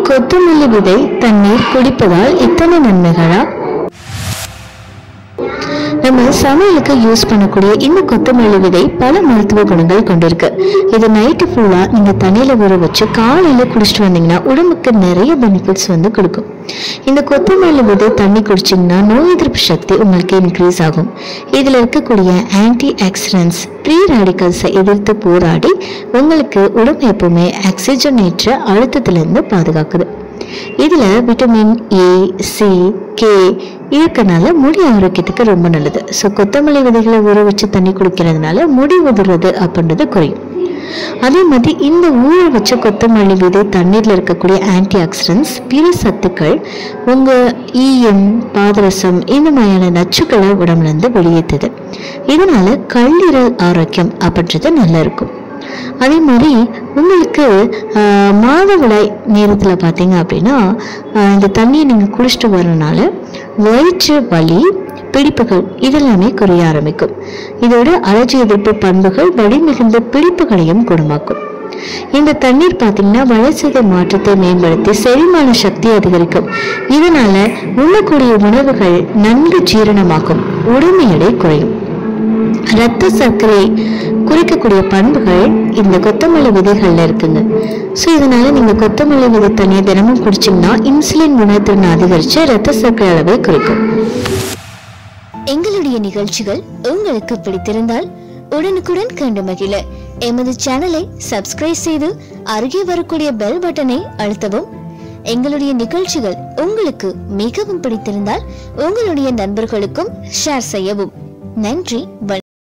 கொத்தமல்லி விதை தண்ணீர் குடிப்பதால் இத்தனை நன்மைகளா? நம்ம சமையலுக்கு யூஸ் பண்ணக்கூடிய இந்த கொத்தமல்லி விதை பல மருத்துவ குணங்கள் கொண்டிருக்கு. இது நைட்டு ஃபுல்லா நீங்க தண்ணியில ஊற வச்சு காலையில குடிச்சிட்டு வந்தீங்கன்னா உடம்புக்கு நிறைய பெனிஃபிட்ஸ் கொடுக்கும். இந்த கொத்தமல்லி விதை தண்ணி குடிச்சிங்கன்னா நோய் எதிர்ப்பு சக்தி உங்களுக்கு இன்க்ரீஸ் ஆகும். இதுல இருக்கக்கூடிய ஆன்டி ஆக்சிடென்ட்ஸ் ஃப்ரீ ரேடிக்கல்ஸை எதிர்த்து போராடி உங்களுக்கு உடம்பு எப்பவுமே ஆக்சிஜனேற்ற அழுத்தத்திலிருந்து பாதுகாக்குது. இதுல விட்டமின் ஏ, சி, கே இருக்கனால முடி ஆரோக்கியத்துக்கு ரொம்ப நல்லது. ஸோ கொத்தமல்லி விதைகளை ஊற வச்சு தண்ணி குடிக்கிறதுனால முடி உதிர்றது அப்படின்றது குறையும். அதே மாதிரி இந்த ஊற வச்ச கொத்தமல்லி விதை தண்ணீர்ல இருக்கக்கூடிய ஆன்டி ஆக்சிடென்ட்ஸ் பிற சத்துக்கள் உங்க ஈயம், பாதரசம் இந்த மாதிரியான நச்சுக்களை உடம்புல இருந்து வெளியேற்றுது. இதனால கல்லீரல் ஆரோக்கியம் அப்படின்றது நல்லா இருக்கும். அதே மாதிரி உங்களுக்கு மாதவிடாய் நேரத்தில் பார்த்தீங்க அப்படின்னா இந்த தண்ணியை நீங்கள் குடிச்சிட்டு வரனால வயிற்று வலி, பிடிப்புகள் இதெல்லாமே குறைய ஆரம்பிக்கும். இதோட அலர்ஜி எதிர்ப்பு பண்புகள் வலி மிகுந்த பிடிப்புகளையும் குணமாக்கும். இந்த தண்ணீர் பார்த்தீங்கன்னா வளர்ச்சிதை மாற்றத்தை மேம்படுத்தி செரிமான சக்தி அதிகரிக்கும். இதனால உண்ணக்கூடிய உணவுகள் நன்கு ஜீரணமாகும், உடம்பு எடை குறையும். இரத்த சர்க்கரை குறைக்கக்கூடிய பண்புகள் இந்த கொத்தமல்லி விதைகள்ல இருக்குங்க. ஸோ இதனால நீங்க கொத்தமல்லி விதை தண்ணியை தினமும் குடிச்சிங்கன்னா இன்சுலின் குணத்திறனை அதிகரித்து இரத்த சர்க்கரை அளவை குறைக்கும். எங்களுடைய நிகழ்ச்சிகள் உங்களுக்கு பிடித்திருந்தால் உடனுக்குடன் கண்டு மகிழ எமது சேனலை சப்ஸ்கிரைப் செய்து அருகே வரக்கூடிய பெல் பட்டனை அழுத்தவும். எங்களுடைய நிகழ்ச்சிகள் உங்களுக்கு மிகவும் பிடித்திருந்தால் உங்களுடைய நண்பர்களுக்கும் ஷேர் செய்யவும். நன்றி.